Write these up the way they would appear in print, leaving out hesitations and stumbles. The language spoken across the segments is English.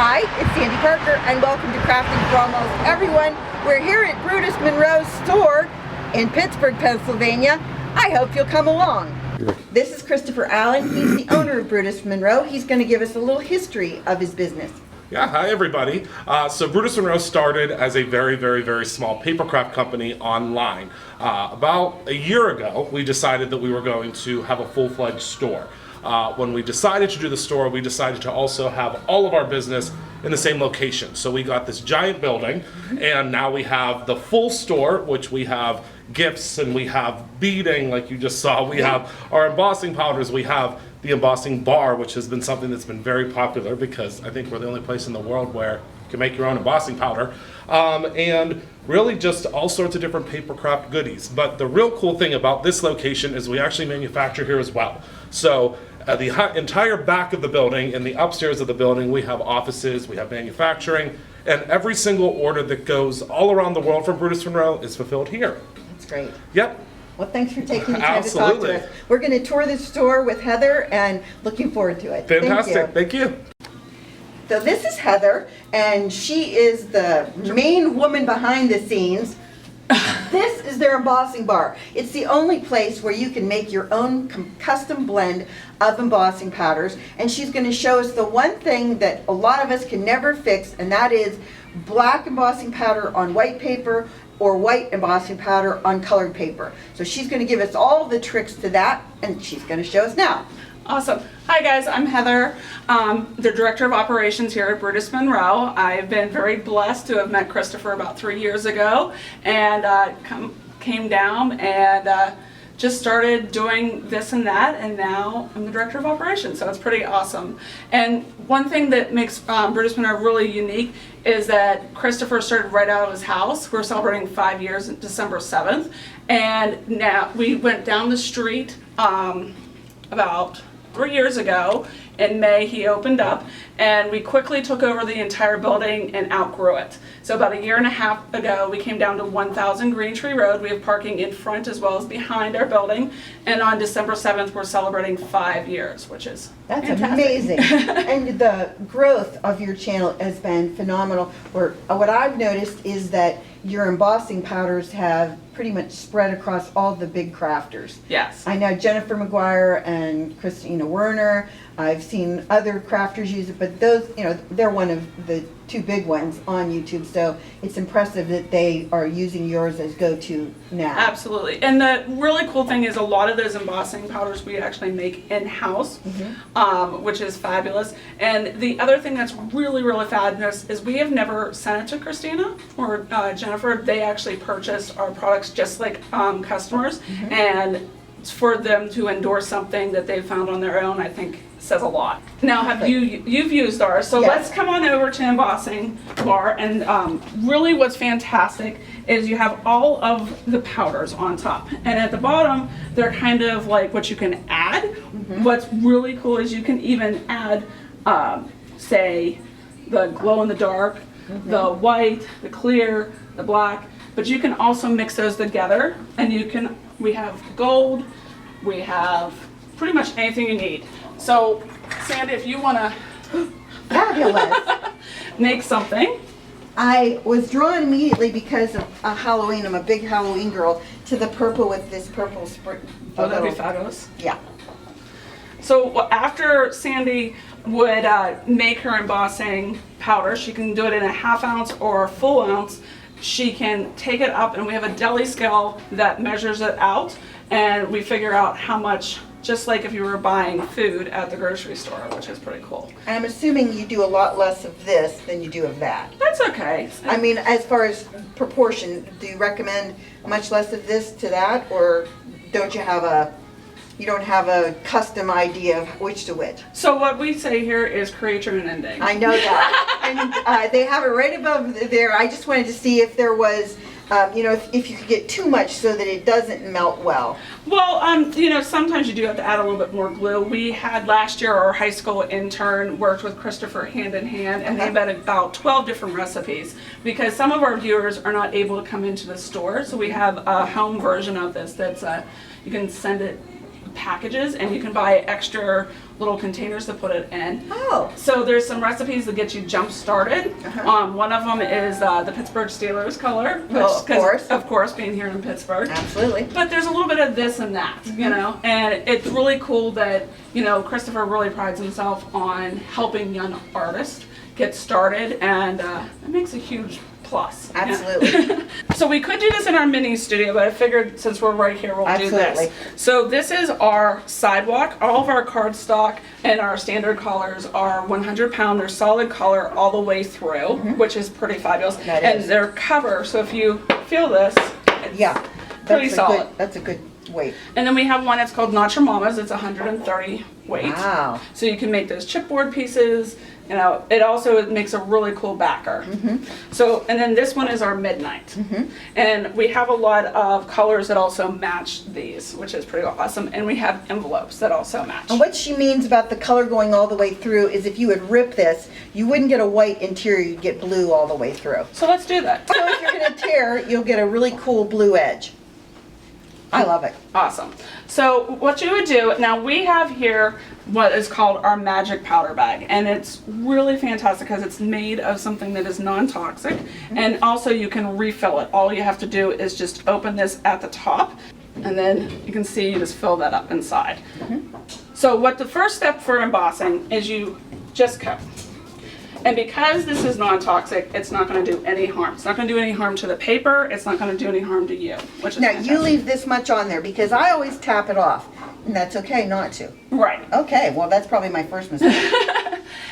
Hi, it's Sandy Parker and welcome to Crafting for Almost Everyone. We're here at Brutus Monroe Store in Pittsburgh, Pennsylvania. I hope you'll come along. This is Christopher Allen. He's the owner of Brutus Monroe. He's going to give us a little history of his business. Yeah, hi everybody. So Brutus Monroe started as a very small papercraft company online. About a year ago, we decided that we were going to have a full-fledged store. When we decided to do the store, we decided to also have all of our business in the same location. So we got this giant building, and now we have the full store, which we have gifts and we have beading, like you just saw. We have our embossing powders. We have the embossing bar, which has been something that's been very popular because I think we're the only place in the world where you can make your own embossing powder. And really just all sorts of different papercraft goodies. But the real cool thing about this location is we actually manufacture here as well. So the entire back of the building and the upstairs of the building, we have offices, we have manufacturing, and every single order that goes all around the world from Brutus Monroe is fulfilled here. That's great. Yep. Well, thanks for taking the time Absolutely. to talk to us. We're going to tour the store with Heather and looking forward to it. Fantastic. Thank you. Thank you. So this is Heather, and she is the main woman behind the scenes. This is their embossing bar. It's the only place where you can make your own custom blend of embossing powders, and she's going to show us the one thing that a lot of us can never fix, and that is black embossing powder on white paper or white embossing powder on colored paper. So she's going to give us all the tricks to that, and she's going to show us now. Awesome. Hi guys, I'm Heather, the Director of Operations here at Brutus Monroe. I've been very blessed to have met Christopher about 3 years ago and came down and just started doing this and that, and now I'm the Director of Operations, so it's pretty awesome. And one thing that makes Brutus Monroe really unique is that Christopher started right out of his house. We're celebrating 5 years on December 7th, and now we went down the street about 3 years ago. In May he opened up, and we quickly took over the entire building and outgrew it. So about a year and a half ago we came down to 1000 Greentree Rd. We have parking in front as well as behind our building, and on December 7th we're celebrating 5 years, which is That's fantastic. amazing. And the growth of your channel has been phenomenal. What I've noticed is that your embossing powders have pretty much spread across all the big crafters. Yes. I know Jennifer McGuire and Christina Werner. I've seen other crafters use it, but those, they're one of the two big ones on YouTube, so it's impressive that they are using yours as go-to now. Absolutely. And the really cool thing is a lot of those embossing powders we actually make in-house, which is fabulous. And the other thing that's really fabulous is we have never sent it to Christina or Jennifer. They actually purchase our products just like customers, and for them to endorse something that they found on their own, I think says a lot. Now, you've used ours, so Yes. let's come on over to embossing bar. And really what's fantastic is you have all of the powders on top, and at the bottom they're kind of like what you can add. What's really cool is you can even add say the glow in the dark, the white, the clear, the black, but you can also mix those together, and we have gold, we have pretty much anything you need. So, Sandy, if you want to Fabulous. make something. I was drawn immediately because of Halloween. I'm a big Halloween girl, to the purple with this purple spring. Oh, that'd be fabulous. Yeah. So after Sandy would make her embossing powder, she can do it in a ½ ounce or a full ounce. She can take it up, and we have a deli scale that measures it out, and we figure out how much, just like if you were buying food at the grocery store, which is pretty cool. I'm assuming you do a lot less of this than you do of that. That's okay. I mean, as far as proportion, do you recommend much less of this to that, or don't you have a custom idea of which to which? So what we say here is create your own ending. I know that. And they have it right above there. I just wanted to see if there was, if you could get too much so that it doesn't melt well. Well, sometimes you do have to add a little bit more glue. We had last year our high school intern worked with Christopher hand in hand, and they made about 12 different recipes, because some of our viewers are not able to come into the store. So we have a home version of this that's you can send it packages, and you can buy extra little containers to put it in. Oh. So there's some recipes that get you jump started. One of them is the Pittsburgh Steelers color, which, Oh, of course, being here in Pittsburgh. Absolutely. But there's a little bit of this and that, you know, and it's really cool that, you know, Christopher really prides himself on helping young artists get started, and it makes a huge plus. Absolutely. So we could do this in our mini studio, but I figured since we're right here, we'll do Absolutely. this. So this is our sidewalk. All of our cardstock and our standard colors are 100-pound. They're solid color all the way through, which is pretty fabulous. That and is. they're cover, so if you feel this, it's Yeah. pretty That's a solid. good, that's a good weight. And then we have one that's called Not Your Mama's. It's 130 weight. Wow. So you can make those chipboard pieces. You know, it also makes a really cool backer. So, and then this one is our Midnight. And we have a lot of colors that also match these, which is pretty awesome. And we have envelopes that also match. And what she means about the color going all the way through is if you would rip this, you wouldn't get a white interior, you'd get blue all the way through. So let's do that. So if you're gonna tear, you'll get a really cool blue edge. I love it. Awesome. So what you would do, now we have here what is called our magic powder bag, and it's really fantastic because it's made of something that is non-toxic, and also you can refill it. All you have to do is just open this at the top, and then you can see you just fill that up inside. So what the first step for embossing is you just coat. And because this is non-toxic, it's not going to do any harm. It's not going to do any harm to the paper. It's not going to do any harm to you, which is Now, fantastic. you leave this much on there because I always tap it off, and that's okay not to. Right. Okay, well, that's probably my first mistake.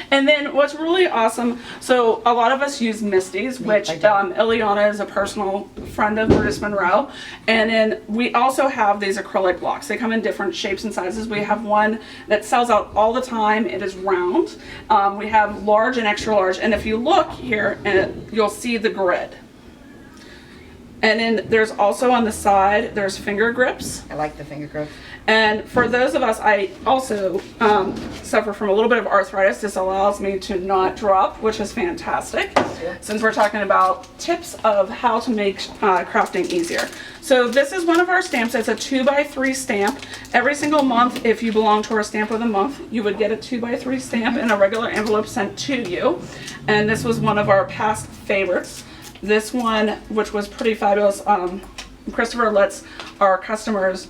And then what's really awesome, so a lot of us use Misties, which I do. Ileana is a personal friend of Brutus Monroe. And then we also have these acrylic blocks. They come in different shapes and sizes. We have one that sells out all the time. It is round. We have large and extra large. And if you look here, you'll see the grid. And then there's also on the side, there's finger grips. I like the finger grip. And for those of us, I also suffer from a little bit of arthritis. This allows me to not drop, which is fantastic, since we're talking about tips of how to make crafting easier. So this is one of our stamps. It's a 2x3 stamp. Every single month, if you belong to our stamp of the month, you would get a 2x3 stamp in a regular envelope sent to you. And this was one of our past favorites. This one, which was pretty fabulous, Christopher lets our customers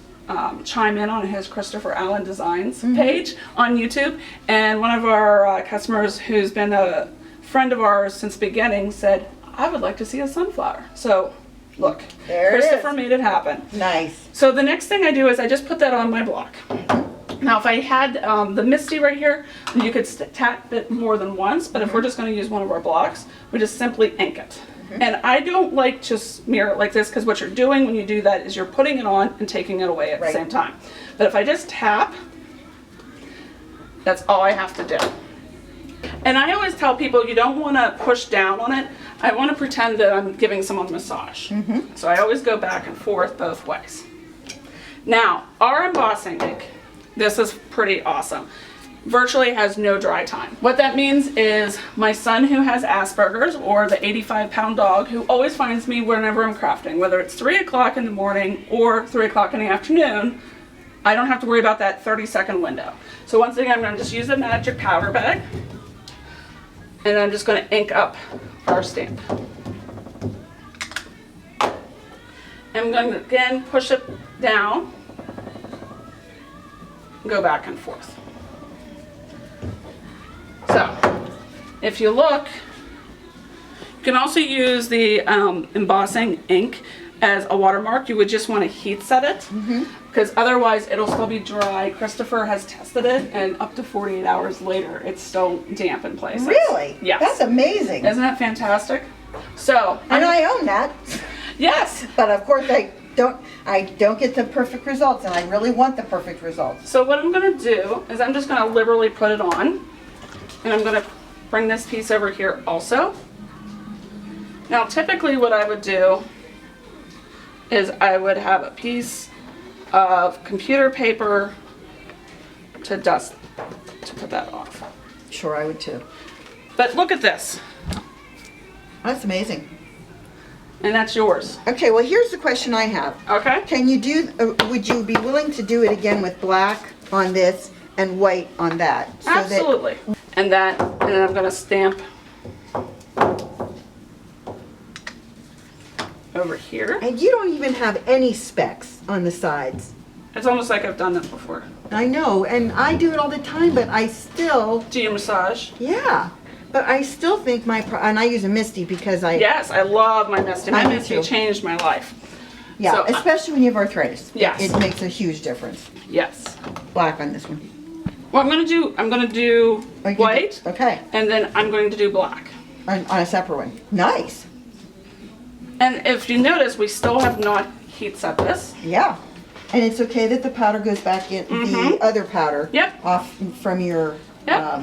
chime in on his Christopher Allen Designs page on YouTube, and one of our customers who's been a friend of ours since the beginning said, I would like to see a sunflower. So look, There it Christopher is. made it happen. Nice. So the next thing I do is I just put that on my block. Now if I had the Misty right here, you could tap it more than once, but if we're just going to use one of our blocks, we just simply ink it. And I don't like to smear it like this, because what you're doing when you do that is you're putting it on and taking it away at the same time. But if I just tap, that's all I have to do. And I always tell people you don't want to push down on it. I want to pretend that I'm giving someone a massage. So I always go back and forth both ways. Now, our embossing ink, this is pretty awesome. Virtually has no dry time. What that means is my son who has Asperger's, or the 85-pound dog who always finds me whenever I'm crafting, whether it's 3 o'clock in the morning or 3 o'clock in the afternoon, I don't have to worry about that 30-second window. So once again, I'm going to just use a magic powder bag, and I'm just going to ink up our stamp. I'm going to again push it down, and go back and forth. So, if you look, you can also use the embossing ink as a watermark. You would just want to heat set it, because otherwise it'll still be dry. Christopher has tested it, and up to 48 hours later, it's still damp in places. Really? Yes. That's amazing. Isn't that fantastic? So, And I own that, yes. but of course I don't get the perfect results, and I really want the perfect results. So what I'm going to do is I'm just going to liberally put it on. And I'm going to bring this piece over here also. Now typically what I would do is I would have a piece of computer paper to dust, to put that off. Sure, I would too. But look at this, That's amazing. and that's yours. Okay, well, here's the question I have. Okay? Can you do, would you be willing to do it again with black on this and white on that. So Absolutely. And then I'm gonna stamp over here. And you don't even have any specks on the sides. It's almost like I've done that before. I know, and I do it all the time, but I still, Do you massage? yeah. But I still think and I use a Misty because Yes, I love my Misty. My I do Misty too. changed my life. yeah, So, especially when you have arthritis. Yes. It makes a huge difference. Yes. Black on this one. Well, I'm gonna do Oh, you white, do- Okay, and then I'm going to do black. on a separate one. Nice. And if you notice, we still have not heat set this. Yeah. And it's okay that the powder goes back in the other powder. Yep. Off from your Yep.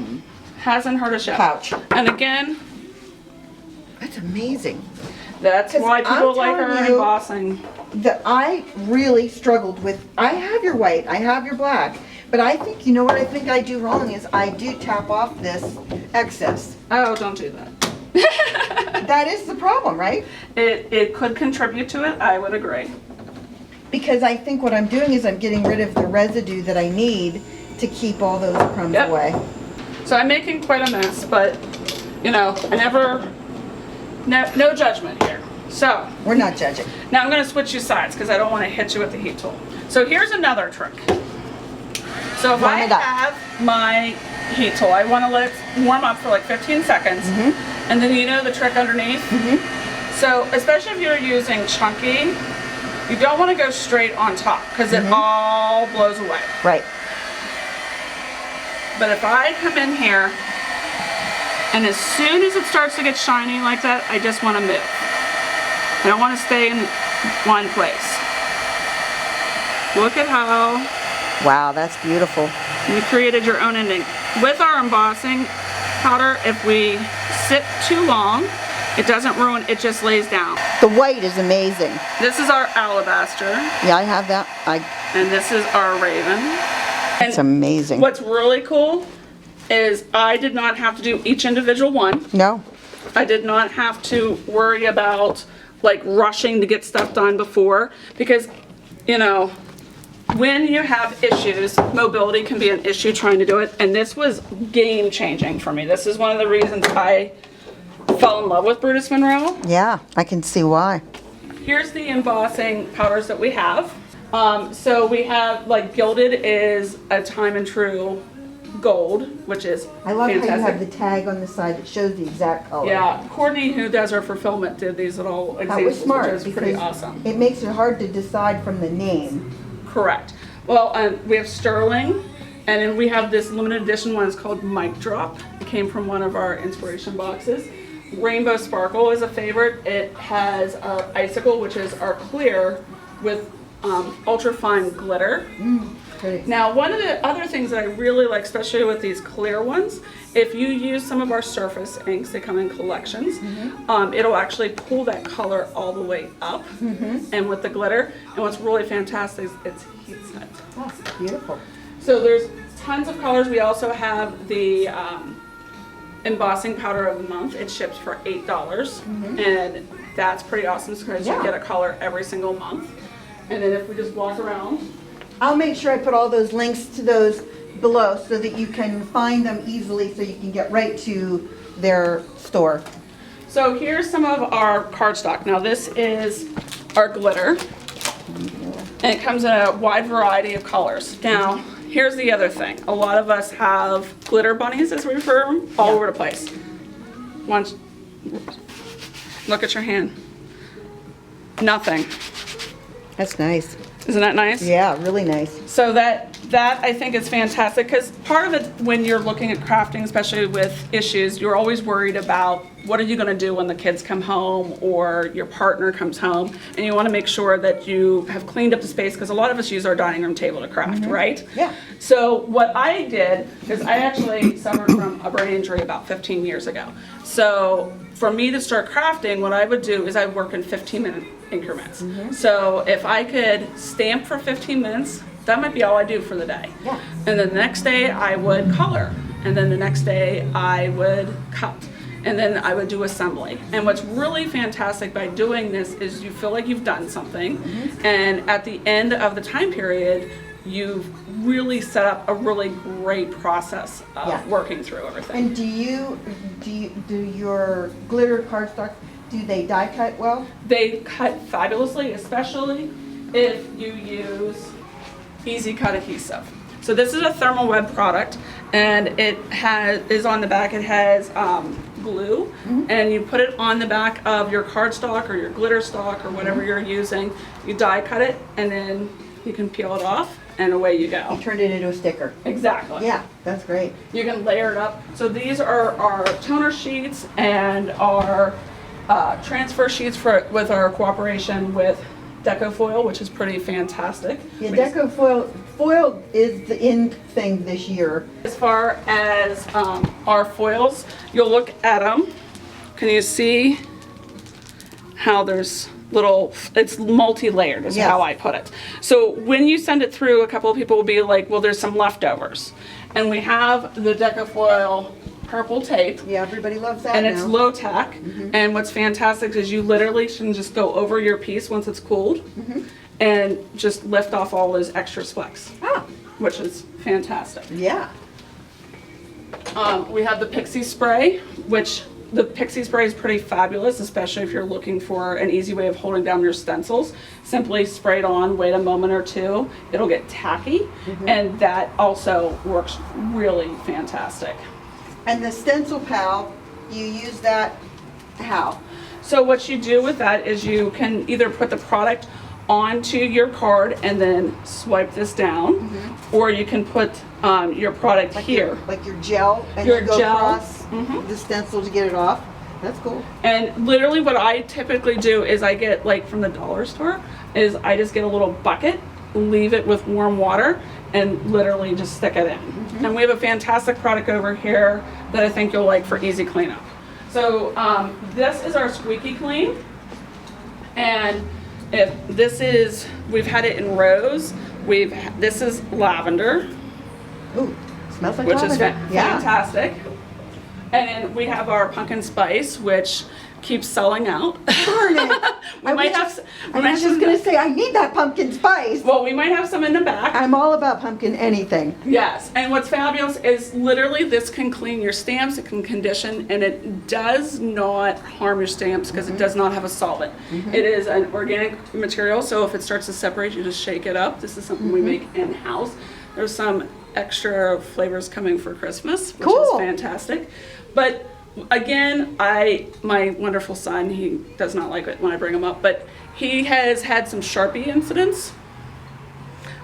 Hasn't hurt us yet. pouch. And again, That's amazing. that's 'Cause why people I'm like telling our you- embossing. That I really struggled with. I have your white, I have your black, but I think, you know what I think I do wrong is I do tap off this excess. Oh, don't do that. That is the problem, right? It could contribute to it, I would agree. Because I think what I'm doing is I'm getting rid of the residue that I need to keep all those crumbs Yep. away. So I'm making quite a mess, but you know, no judgment here. So We're not judging. now I'm gonna switch you sides because I don't want to hit you with the heat tool. So here's another trick. So if Warm I it up. have my heat tool, I want to let it warm up for like 15 seconds, and then you know the trick underneath. So especially if you're using chunky, you don't want to go straight on top because it all blows away. Right. But if I come in here, and as soon as it starts to get shiny like that, I just want to move. I don't want to stay in one place. Look at how Wow, that's beautiful. you created your own ending. With our embossing powder, if we sit too long, it doesn't ruin, it just lays down. The white is amazing. This is our alabaster, Yeah, I have that. and this is our raven. And It's amazing. what's really cool is I did not have to do each individual one. No. I did not have to worry about like rushing to get stuff done before, because you know, when you have issues, mobility can be an issue trying to do it, and this was game changing for me. This is one of the reasons I fell in love with Brutus Monroe. Yeah, I can see why. Here's the embossing powders that we have. So we have like gilded is a time and true gold, which is I love fantastic. how you have the tag on the side that shows the exact color. Yeah, Courtney, who does our fulfillment, did these little That examples, was smart which is pretty because awesome. it makes it hard to decide from the name. Correct. Well, we have sterling, and then we have this limited edition one. It's called Mic Drop. It came from one of our inspiration boxes. Rainbow Sparkle is a favorite. It has our icicle, which is our clear with ultra fine glitter. Pretty. Now, one of the other things that I really like, especially with these clear ones, if you use some of our surface inks, they come in collections, it'll actually pull that color all the way up, and with the glitter. And what's really fantastic is it's heat set. Oh, beautiful. So there's tons of colors. We also have the embossing powder of the month. It ships for $8, and that's pretty awesome because Yeah. you get a color every single month. And then if we just walk around, I'll make sure I put all those links to those below so that you can find them easily so you can get right to their store. so here's some of our cardstock. Now this is our glitter, and it comes in a wide variety of colors. Now, here's the other thing. A lot of us have glitter bunnies, as we refer to them, all over the place. Once, look at your hand. Nothing. That's nice. Isn't that nice? Yeah, really nice. So that I think is fantastic, because part of it when you're looking at crafting, especially with issues, you're always worried about what are you going to do when the kids come home or your partner comes home, and you want to make sure that you have cleaned up the space, because a lot of us use our dining room table to craft, right? Yeah. So what I did is I actually suffered from a brain injury about 15 years ago. So for me to start crafting, what I would do is I work in 15-minute increments. So if I could stamp for 15 minutes, that might be all I do for the day. Yeah. And then the next day I would color. And then the next day I would cut. And then I would do assembly. And what's really fantastic by doing this is you feel like you've done something. And at the end of the time period, you've really set up a really great process of Yeah. working through everything. And do your glitter cardstock, do they die cut well? They cut fabulously, especially if you use Easy Cut adhesive. So this is a thermal web product, and it is on the back. It has glue, and you put it on the back of your cardstock or your glitter stock or whatever you're using. You die cut it, and then you can peel it off, and away you go. You turned it into a sticker. Exactly. Yeah, that's great. You can layer it up. So these are our toner sheets and our transfer sheets with our cooperation with Deco Foil, which is pretty fantastic. Yeah, Deco foil is the in thing this year. As far as our foils, you'll look at them. Can you see how there's it's multi-layered is Yes. how I put it. So when you send it through, a couple of people will be like, well, there's some leftovers. And we have the Deco Foil purple tape. Yeah, everybody loves that And now. it's low tack. And what's fantastic is you literally can just go over your piece once it's cooled and just lift off all those extra specks, Ah, which is fantastic. yeah. We have the Pixie Spray, which the Pixie Spray is pretty fabulous, especially if you're looking for an easy way of holding down your stencils. Simply spray it on, wait a moment or two, it'll get tacky, and that also works really fantastic. And the stencil pal, you use that how? So what you do with that is you can either put the product onto your card and then swipe this down, or you can put your product here. Like your gel, and Your you go gel. across the stencil to get it off. That's cool. And literally what I typically do is I get, like from the dollar store, is I just get a little bucket, leave it with warm water, and literally just stick it in. And we have a fantastic product over here that I think you'll like for easy cleanup. So this is our Squeaky Clean, and if this is, we've had it in rose, this is lavender, Ooh, smells like which is lavender. Yeah. fantastic. And then we have our pumpkin spice, which keeps selling out. Darn it. We might have I was just gonna say, I need that pumpkin spice. Well, we might have some in the back. I'm all about pumpkin anything. Yes, and what's fabulous is literally this can clean your stamps, it can condition, and it does not harm your stamps because it does not have a solvent. It is an organic material, so if it starts to separate, you just shake it up. This is something we make in-house. There's some extra flavors coming for Christmas, which is Cool. fantastic. But again, my wonderful son, he does not like it when I bring him up, but he has had some Sharpie incidents.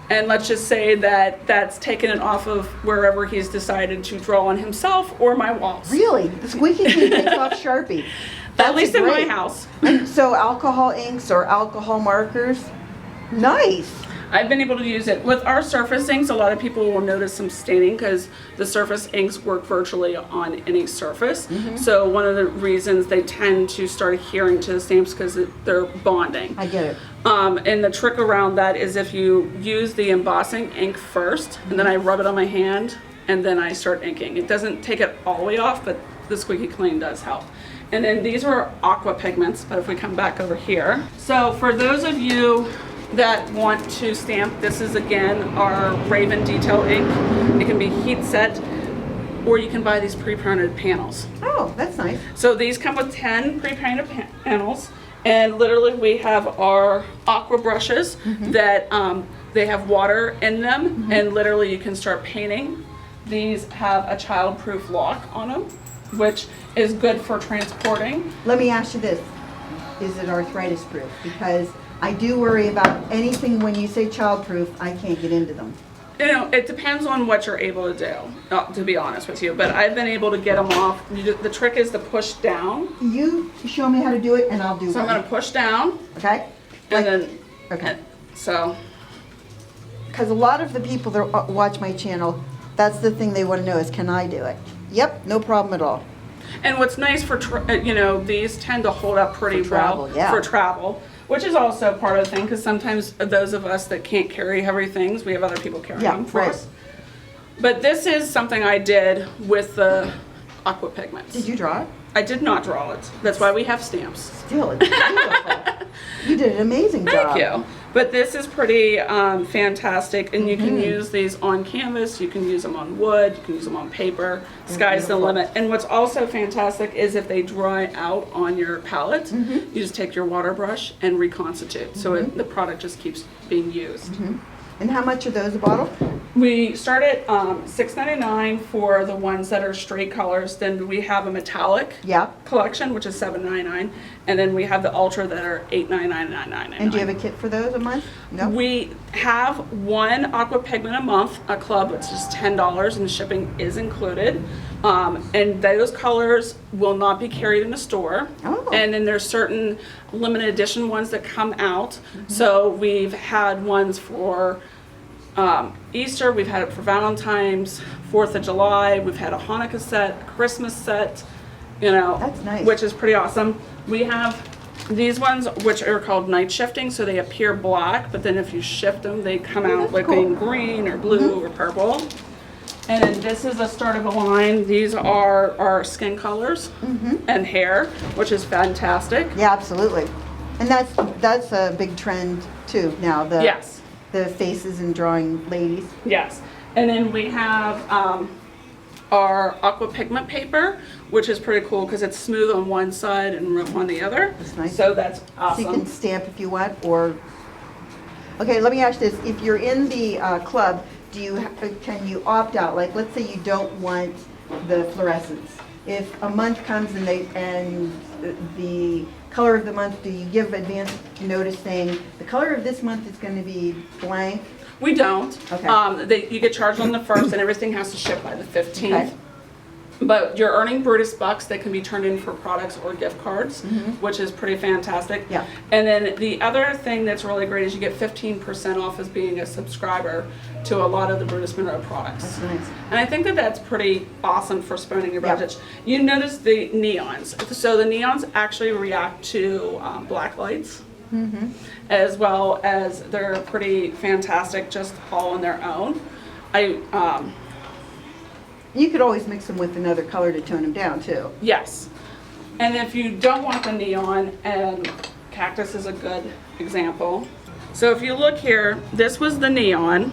And let's just say that that's taken it off of wherever he's decided to draw on himself or my walls. Really? The Squeaky Clean takes off Sharpie. At least in my great. house. And so alcohol inks or alcohol markers? Nice. I've been able to use it. With our surface inks, a lot of people will notice some staining because the surface inks work virtually on any surface. So one of the reasons they tend to start adhering to the stamps because they're bonding. I get it. And the trick around that is if you use the embossing ink first, and then I rub it on my hand, and then I start inking. It doesn't take it all the way off, but the Squeaky Clean does help. And then these are aqua pigments, but if we come back over here. So for those of you that want to stamp, this is again our Raven Detail ink. It can be heat set, or you can buy these pre-printed panels. Oh, that's nice. So these come with 10 pre-painted panels, and literally we have our aqua brushes that they have water in them, and literally you can start painting. These have a child-proof lock on them, which is good for transporting. Let me ask you this. Is it arthritis proof? Because I do worry about anything when you say childproof, I can't get into them. You know, it depends on what you're able to do, to be honest with you, but I've been able to get them off. The trick is to push down. You show me how to do it and I'll do So I'm one. gonna push down, Okay? and then, Okay. so. Because a lot of the people that watch my channel, that's the thing they want to know is, can I do it? Yep, no problem at all. And what's nice for, these tend to hold up pretty For travel, well yeah. for travel, which is also part of the thing, because sometimes those of us that can't carry heavy things, we have other people carrying Yeah, them for right. us. But this is something I did with the aqua pigments. Did you draw it? I did not draw it. That's why we have stamps. Still, it's beautiful. You did an amazing job. Thank you. But this is pretty fantastic, and you can use these on canvas, you can use them on wood, you can use them on paper. Sky's the limit. And what's also fantastic is if they dry out on your palette, you just take your water brush and reconstitute. So the product just keeps being used. And how much are those a bottle? We start at $6.99 for the ones that are straight colors. Then we have a metallic Yeah. collection, which is $7.99, and then we have the ultra that are $8.99 and $9.99. And do you have a kit for those a month? No. We have one aqua pigment a month, a club, which is $10, and the shipping is included. And those colors will not be carried in the store. Oh. And then there's certain limited edition ones that come out. So we've had ones for Easter, we've had it for Valentine's, 4th of July, we've had a Hanukkah set, Christmas set, you know. That's nice. Which is pretty awesome. We have these ones, which are called night shifting, so they appear black, but then if you shift them, they come out that's like cool. being green or blue or purple. And then this is the start of a line. These are our skin colors and hair, which is fantastic. Yeah, absolutely. And that's a big trend too now. Yes. The faces and drawing ladies. Yes, and then we have our aqua pigment paper, which is pretty cool because it's smooth on one side and rough on the other. That's nice. So that's So you can awesome. stamp if you want, or, okay, let me ask you this. If you're in the club, can you opt out? Like, let's say you don't want the fluorescence. If a month comes and the color of the month, do you give advance notice saying, the color of this month is going to be blank? We don't. Okay. You get charged on the 1st, and everything has to ship by the 15th. Okay. But you're earning Brutus bucks that can be turned in for products or gift cards, which is pretty fantastic. Yeah. And then the other thing that's really great is you get 15% off as being a subscriber to a lot of the Brutus Monroe products. That's nice. And I think that that's pretty awesome for spending your Yeah. budget. You notice the neons. So the neons actually react to black lights, as well as they're pretty fantastic just all on their own. You could always mix them with another color to tone them down too. Yes. And if you don't want the neon, and cactus is a good example. So if you look here, this was the neon,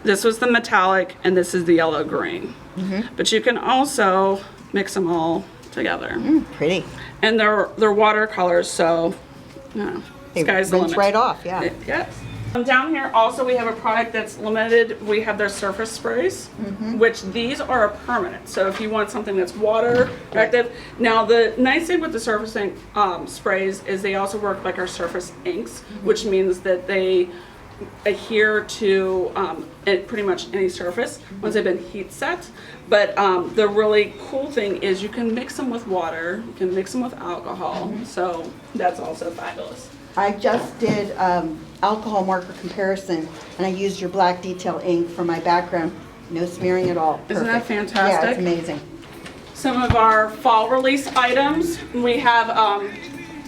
this was the metallic, and this is the yellow green. But you can also mix them all together. Pretty. And they're watercolors, so you know, They sky's the rinse limit. right off, yeah. Yes. Down here also we have a product that's limited. We have their surface sprays, which these are a permanent. So if you want something that's water active. Now the nice thing with the surfacing sprays is they also work like our surface inks, which means that they adhere to pretty much any surface once they've been heat set. But the really cool thing is you can mix them with water, you can mix them with alcohol, so that's also fabulous. I just did alcohol marker comparison, and I used your black detail ink for my background. No smearing at all. Isn't that Perfect. fantastic? Yeah, it's amazing. Some of our fall release items, we have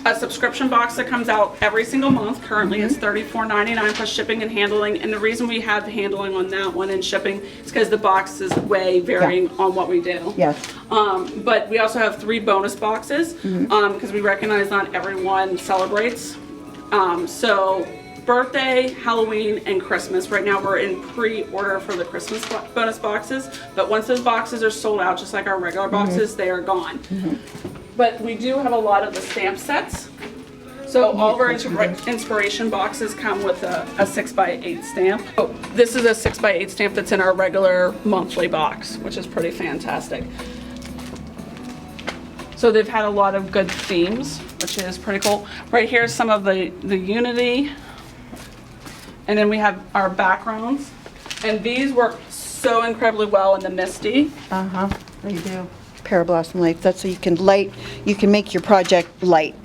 a subscription box that comes out every single month. Currently it's $34.99 plus shipping and handling, and the reason we have the handling on that one and shipping is because the boxes weigh varying on what we do. Yes. But we also have 3 bonus boxes because we recognize not everyone celebrates. So birthday, Halloween, and Christmas. Right now we're in pre-order for the Christmas bonus boxes, but once those boxes are sold out, just like our regular boxes, they are gone. But we do have a lot of the stamp sets. So all of our inspiration boxes come with a 6x8 stamp. Oh, this is a 6x8 stamp that's in our regular monthly box, which is pretty fantastic. So they've had a lot of good themes, which is pretty cool. Right here is some of the unity. And then we have our backgrounds. And these work so incredibly well in the Misty. Uh-huh, they do. Parablossom light, that's so you can make your project light.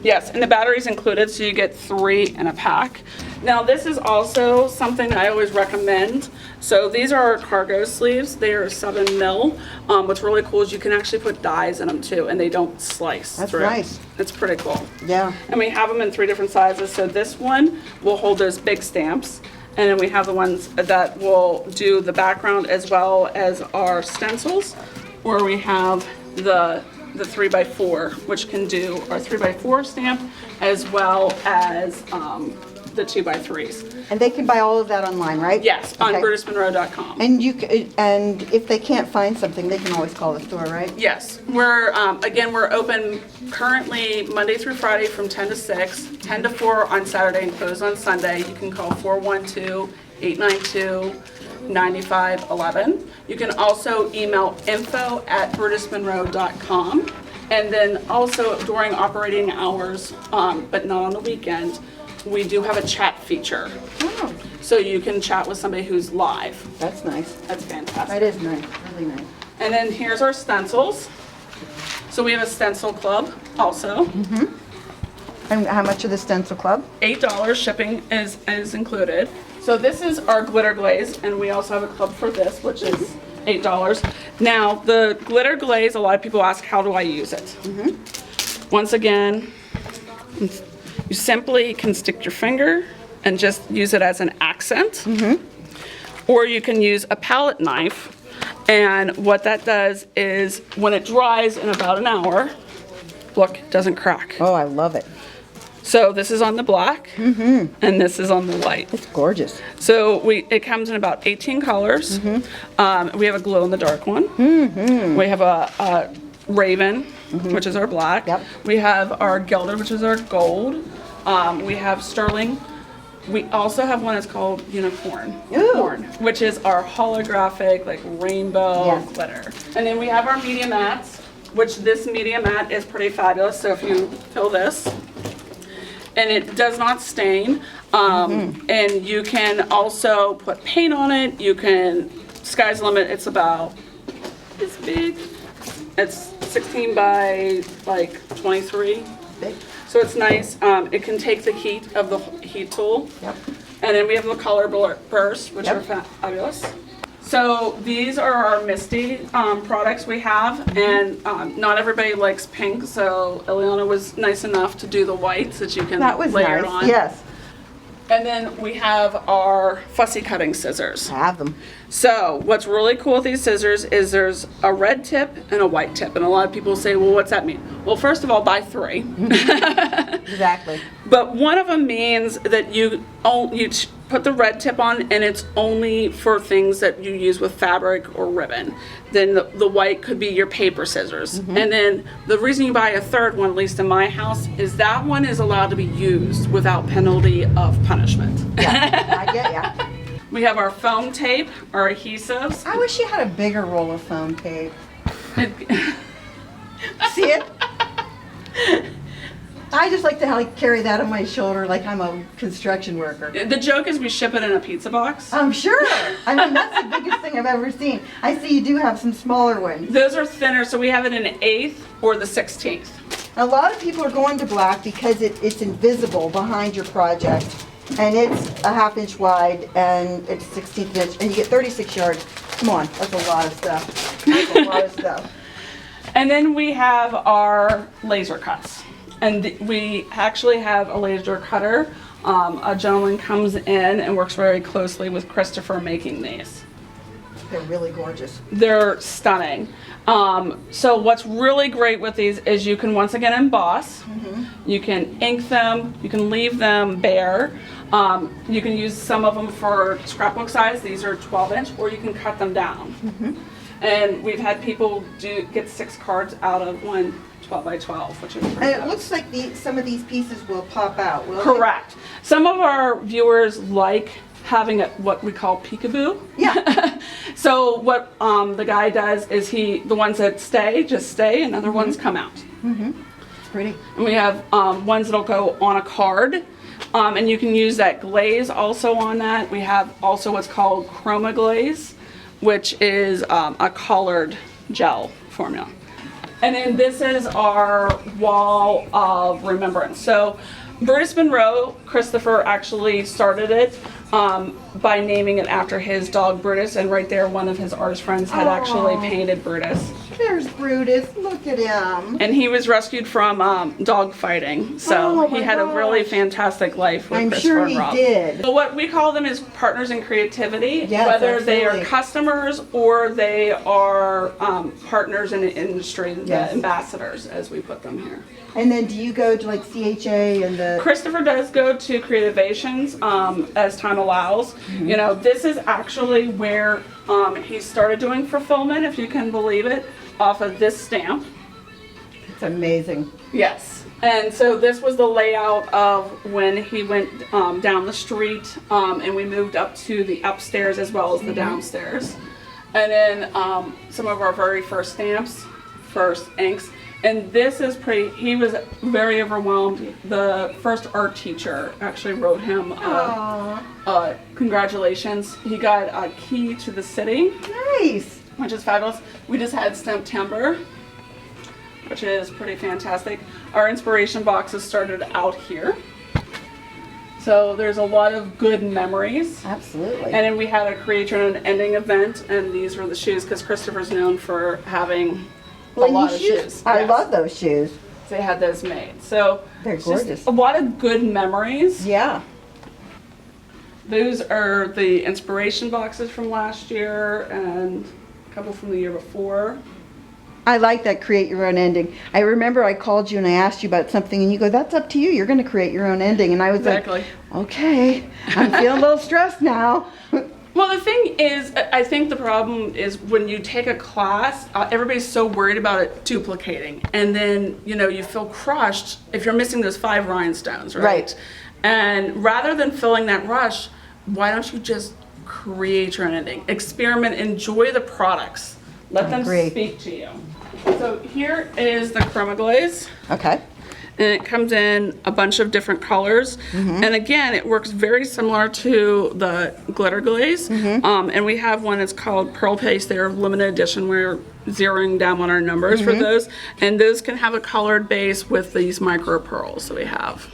Yes, and the battery's included, so you get 3 in a pack. Now this is also something I always recommend. So these are our cargo sleeves. They are 7 mil. What's really cool is you can actually put dies in them too, and they don't slice That's through. nice. It's pretty cool. Yeah. And we have them in 3 different sizes. So this one will hold those big stamps. And then we have the ones that will do the background as well as our stencils, where we have the the 3x4, which can do our 3x4 stamp as well as the 2x3s. And they can buy all of that online, right? Yes, on Okay. BrutusMonroe.com. And if they can't find something, they can always call the store, right? Yes, we're we're open currently Monday through Friday from 10 to 6, 10 to 4 on Saturday, and close on Sunday. You can call 412-892-9511. You can also email info@BrutusMonroe.com. And then also during operating hours, but not on the weekend, we do have a chat feature. Oh, So you can chat with somebody who's live. that's nice. That's fantastic. That is nice, really nice. And then here's our stencils. So we have a stencil club also. And how much of the stencil club? $8 shipping is included. So this is our glitter glaze, and we also have a club for this, which is $8. Now the glitter glaze, a lot of people ask, how do I use it? Once again, you simply can stick your finger and just use it as an accent. Or you can use a palette knife. And what that does is when it dries in about an hour, look, it doesn't crack. Oh, I love it. So this is on the black and this is on the white. It's gorgeous. So it comes in about 18 colors. We have a glow in the dark one. We have a raven, which is our black. Yep. We have our gilded, which is our gold. We have sterling. We also have one that's called unicorn, which is our holographic, like rainbow Yes. glitter. And then we have our media mats, which this media mat is pretty fabulous. So if you fill this, and it does not stain, and you can also put paint on it. You can, sky's the limit. It's about this big. It's 16 by like 23. Big. So it's nice. It can take the heat of the heat tool. Yep. And then we have the color bursts, which Yep. are fabulous. So these are our Misty products we have, and not everybody likes pink, so Ileana was nice enough to do the whites that you can That was layer it nice, on. yes. And then we have our fussy cutting scissors. I have them. So what's really cool with these scissors is there's a red tip and a white tip, and a lot of people say, well, what's that mean? Well, first of all, buy 3. Exactly. But one of them means that you put the red tip on, and it's only for things that you use with fabric or ribbon. Then the white could be your paper scissors. And then the reason you buy a third one, at least in my house, is that one is allowed to be used without penalty of punishment. Yeah, I get ya. We have our foam tape, our adhesives. I wish you had a bigger roll of foam tape. See it? I just like to carry that on my shoulder like I'm a construction worker. The joke is we ship it in a pizza box. I'm sure. I mean, that's the biggest thing I've ever seen. I see you do have some smaller ones. Those are thinner, so we have it in an 1/8 or the 16th. A lot of people are going to black because it's invisible behind your project. And it's a 1/2 inch wide and it's 16th inch and you get 36 yards. Come on, that's a lot of stuff. That's a lot of stuff. And then we have our laser cuts. And we actually have a laser cutter. A gentleman comes in and works very closely with Christopher making these. They're really gorgeous. They're stunning. So what's really great with these is you can once again emboss. You can ink them. You can leave them bare. You can use some of them for scrapbook size. These are 12-inch, or you can cut them down. And we've had people get 6 cards out of one 12 by 12, which is pretty And it good. looks like some of these pieces will pop out, will they? Correct. Some of our viewers like having what we call peekaboo. Yeah. So what the guy does is the ones that stay, just stay, and other ones come out. It's pretty. And we have ones that'll go on a card. And you can use that glaze also on that. We have also what's called chroma glaze, which is a colored gel formula. And then this is our wall of remembrance. So Brutus Monroe, Christopher actually started it by naming it after his dog Brutus, and right there one of his artist friends had actually painted Brutus. There's Brutus, look at him. And he was rescued from dog fighting, so he had a really fantastic life with I'm Christopher sure and he Rob. did. So what we call them is partners in creativity, Yes, whether they are absolutely. customers or they are partners in the industry, the Yes. ambassadors, as we put them here. And then do you go to like CHA and the... Christopher does go to Creativations as time allows. You know, this is actually where he started doing fulfillment, if you can believe it, off of this stamp. It's amazing. Yes. And so this was the layout of when he went down the street, and we moved up to the upstairs as well as the downstairs. And then some of our very first stamps, first inks. And this is pretty, he was very overwhelmed. The first art teacher actually wrote him congratulations. He got a key to the city, Nice. which is fabulous. We just had September, which is pretty fantastic. Our inspiration boxes started out here. So there's a lot of good memories. Absolutely. And then we had a creator and ending event, and these were the shoes because Christopher's known for having a lot of shoes. I Yes. love those shoes. They had those made. So They're it's just gorgeous. a lot of good memories. Yeah. Those are the inspiration boxes from last year and a couple from the year before. I like that create your own ending. I remember I called you and I asked you about something and you go, that's up to you. You're going to create your own ending. And I was Exactly. like, okay, I'm feeling a little stressed now. Well, the thing is, I think the problem is when you take a class, everybody's so worried about it duplicating. And then, you know, you feel crushed if you're missing those 5 rhinestones, right? Right. And rather than feeling that rush, why don't you just create your own ending? Experiment, enjoy the products. Let them agree. speak to you. So here is the chroma glaze. Okay. And it comes in a bunch of different colors. And again, it works very similar to the glitter glaze. And we have one that's called Pearl Paste. They're limited edition. We're zeroing down on our numbers for those. And those can have a colored base with these micro pearls that we have.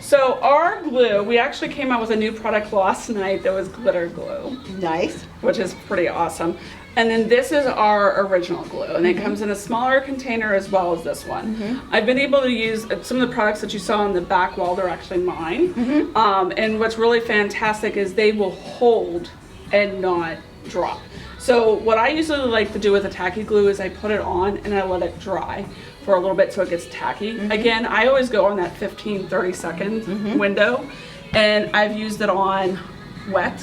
So our glue, we actually came out with a new product last night that was glitter glue, Nice. which is pretty awesome. And then this is our original glue, and it comes in a smaller container as well as this one. I've been able to use some of the products that you saw on the back wall, they're actually mine. And what's really fantastic is they will hold and not drop. So what I usually like to do with a tacky glue is I put it on and I let it dry for a little bit so it gets tacky. Again, I always go on that 15-30 second window, and I've used it on wet.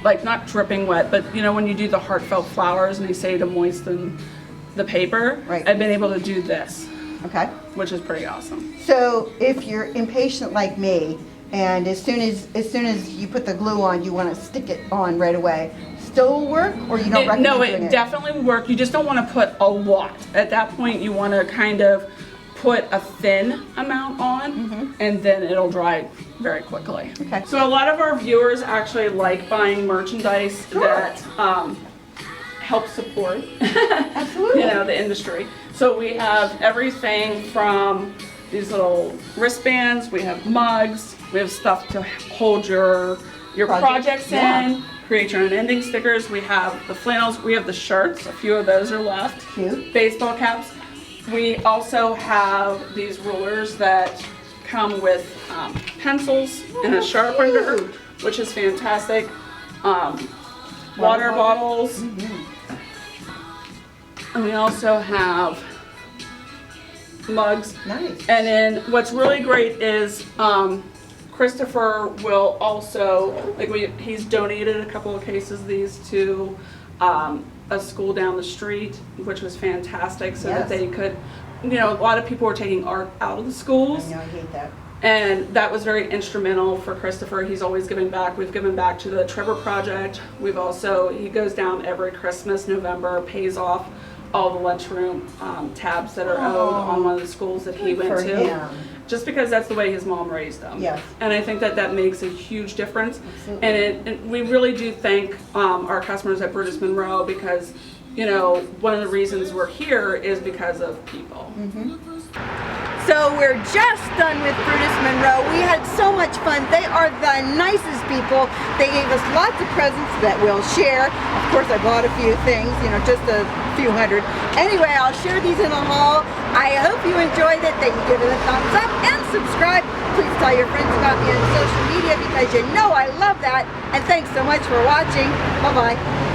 Like not dripping wet, but you know when you do the heartfelt flowers and they say to moisten the paper, Right. I've been able to do this, Okay. which is pretty awesome. So if you're impatient like me, and as soon as you put the glue on, you want to stick it on right away, still work, or you don't recommend No, doing it definitely would work. You just don't want to put a lot. At that point, you want to kind of put a thin amount on, and then it'll dry very quickly. Okay. So a lot of our viewers actually like buying merchandise that help support Absolutely. you know, the industry. So we have everything from these little wristbands, we have mugs, we have stuff to hold your projects in, create your own ending stickers. We have the flannels, we have the shirts, a few of those are left. Cute. Baseball caps. We also have these rulers that come with pencils and a sharpener, cute. which is fantastic. Water bottles. And we also have mugs. Nice. And then what's really great is Christopher will also, like he's donated a couple of cases of these to a school down the street, which was fantastic, so that Yes. they could, you know, a lot of people were taking art out of the schools. No, I hate that. And that was very instrumental for Christopher. He's always giving back. We've given back to the Trevor Project. We've also, he goes down every Christmas, November, pays off all the lunchroom tabs that are owed on one of the schools that he Good went for to. him. Just because that's the way his mom raised him. Yes. And I think that that makes a huge difference. Absolutely. And we really do thank our customers at Brutus Monroe because, you know, one of the reasons we're here is because of people. So we're just done with Brutus Monroe. We had so much fun. They are the nicest people. They gave us lots of presents that we'll share. Of course, I bought a few things, you know, just a few hundred. Anyway, I'll share these in a haul. I hope you enjoyed it, that you give it a thumbs up and subscribe. Please tell your friends about me on social media because you know I love that. And thanks so much for watching. Bye-bye.